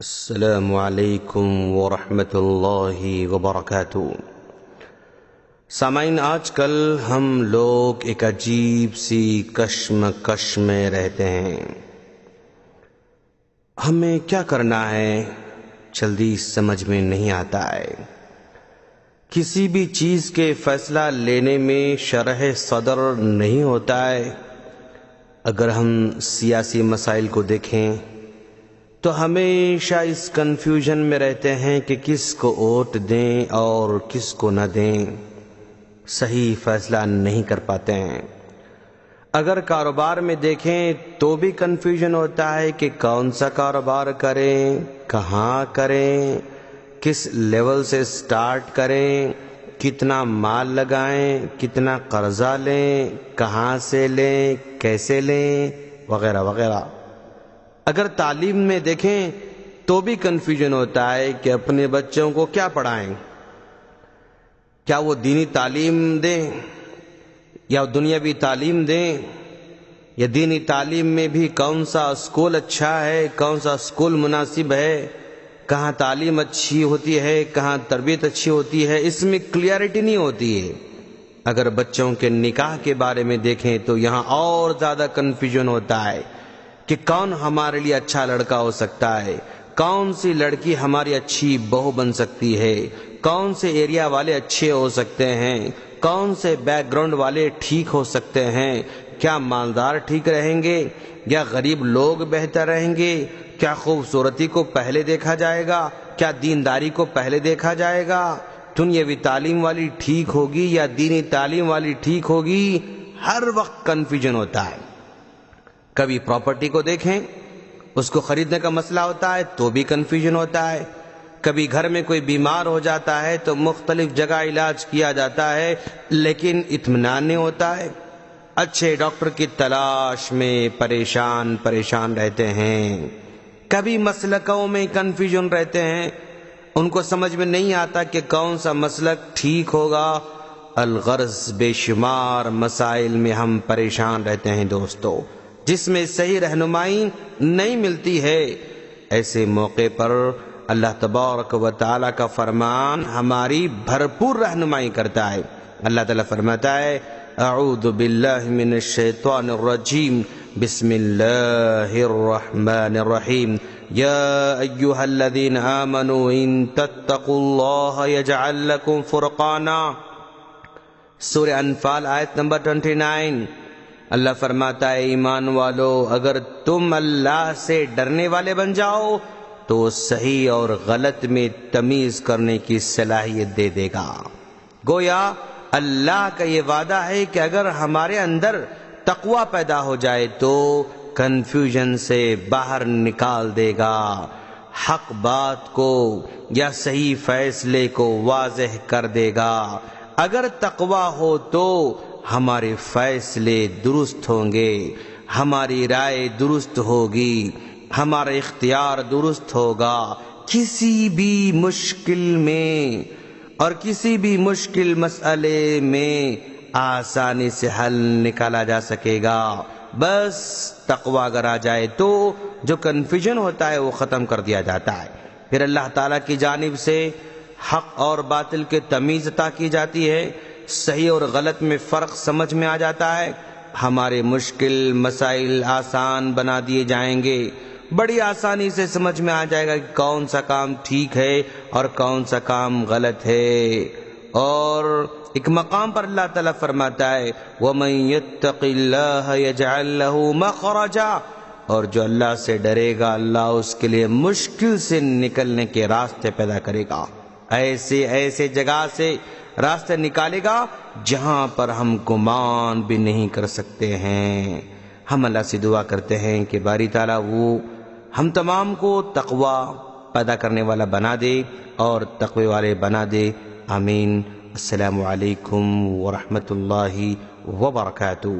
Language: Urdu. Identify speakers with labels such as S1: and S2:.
S1: السلام علیکم ورحمۃ اللہ وبرکاتہ۔ سامعین، آج کل ہم لوگ ایک عجیب سی کشمکش میں رہتے ہیں۔ ہمیں کیا کرنا ہے جلدی سمجھ میں نہیں آتا ہے۔ کسی بھی چیز کے فیصلہ لینے میں شرح صدر نہیں ہوتا ہے۔ اگر ہم سیاسی مسائل کو دیکھیں تو ہمیشہ اس کنفیوژن میں رہتے ہیں کہ کس کو ووٹ دیں اور کس کو نہ دیں، صحیح فیصلہ نہیں کر پاتے ہیں۔ اگر کاروبار میں دیکھیں تو بھی کنفیوژن ہوتا ہے کہ کون سا کاروبار کریں، کہاں کریں، کس لیول سے سٹارٹ کریں، کتنا مال لگائیں، کتنا قرضہ لیں، کہاں سے لیں، کیسے لیں، وغیرہ وغیرہ۔ اگر تعلیم میں دیکھیں تو بھی کنفیوژن ہوتا ہے کہ اپنے بچوں کو کیا پڑھائیں، کیا وہ دینی تعلیم دیں یا دنیاوی تعلیم دیں، یا دینی تعلیم میں بھی کون سا اسکول اچھا ہے، کون سا اسکول مناسب ہے، کہاں تعلیم اچھی ہوتی ہے، کہاں تربیت اچھی ہوتی ہے، اس میں کلیئرٹی نہیں ہوتی ہے۔ اگر بچوں کے نکاح کے بارے میں دیکھیں تو یہاں اور زیادہ کنفیوژن ہوتا ہے کہ کون ہمارے لیے اچھا لڑکا ہو سکتا ہے، کون سی لڑکی ہماری اچھی بہو بن سکتی ہے، کون سے ایریا والے اچھے ہو سکتے ہیں، کون سے بیک گراؤنڈ والے ٹھیک ہو سکتے ہیں، کیا مالدار ٹھیک رہیں گے یا غریب لوگ بہتر رہیں گے، کیا خوبصورتی کو پہلے دیکھا جائے گا، کیا دینداری کو پہلے دیکھا جائے گا، دنیاوی تعلیم والی ٹھیک ہوگی یا دینی تعلیم والی ٹھیک ہوگی۔ ہر وقت کنفیوژن ہوتا ہے۔ کبھی پراپرٹی کو دیکھیں، اس کو خریدنے کا مسئلہ ہوتا ہے تو بھی کنفیوژن ہوتا ہے۔ کبھی گھر میں کوئی بیمار ہو جاتا ہے تو مختلف جگہ علاج کیا جاتا ہے لیکن اطمینان نہیں ہوتا ہے۔ اچھے ڈاکٹر کی تلاش میں پریشان رہتے ہیں۔ کبھی مسلکوں میں کنفیوژن رہتے ہیں، ان کو سمجھ میں نہیں آتا کہ کون سا مسلک ٹھیک ہوگا۔ الغرض بے شمار مسائل میں ہم پریشان رہتے ہیں دوستو، جس میں صحیح رہنمائی نہیں ملتی ہے۔ ایسے موقع پر اللہ تبارک و تعالیٰ کا فرمان ہماری بھرپور رہنمائی کرتا ہے۔ اللہ تعالیٰ فرماتا ہے، اعوذ باللہ من الشیطان الرجیم، بسم اللہ الرحمن الرحیم، یا ایہا الذین آمنوا ان تتقوا اللہ یجعل لکم فرقانا۔ سورہ انفال آیت نمبر 29۔ اللہ فرماتا ہے، ایمان والو، اگر تم اللہ سے ڈرنے والے بن جاؤ تو صحیح اور غلط میں تمیز کرنے کی صلاحیت دے دے گا۔ گویا اللہ کا یہ وعدہ ہے کہ اگر ہمارے اندر تقوی پیدا ہو جائے تو کنفیوژن سے باہر نکال دے گا، حق بات کو یا صحیح فیصلے کو واضح کر دے گا۔ اگر تقوی ہو تو ہمارے فیصلے درست ہوں گے، ہماری رائے درست ہوگی، ہمارا اختیار درست ہوگا۔ کسی بھی مشکل میں اور کسی بھی مشکل مسئلے میں آسانی سے حل نکالا جا سکے گا۔ بس تقوی اگر آ جائے تو جو کنفیوژن ہوتا ہے وہ ختم کر دیا جاتا ہے۔ پھر اللہ تعالیٰ کی جانب سے حق اور باطل کے تمیز عطا کی جاتی ہے، صحیح اور غلط میں فرق سمجھ میں آ جاتا ہے، ہمارے مشکل مسائل آسان بنا دیے جائیں گے۔ بڑی آسانی سے سمجھ میں آ جائے گا کہ کون سا کام ٹھیک ہے اور کون سا کام غلط ہے۔ اور ایک مقام پر اللہ تعالیٰ فرماتا ہے، وَمَن يَتَّقِ اللَّهَ يَجْعَل لَّهُ مَخْرَجًا، اور جو اللہ سے ڈرے گا اللہ اس کے لیے مشکل سے نکلنے کے راستے پیدا کرے گا، ایسے جگہ سے راستے نکالے گا جہاں پر ہم گمان بھی نہیں کر سکتے ہیں۔ ہم اللہ سے دعا کرتے ہیں کہ باری تعالیٰ وہ ہم تمام کو تقوی پیدا کرنے والا بنا دے اور تقوی والے بنا دے، آمین۔ السلام علیکم ورحمۃ اللہ وبرکاتہ۔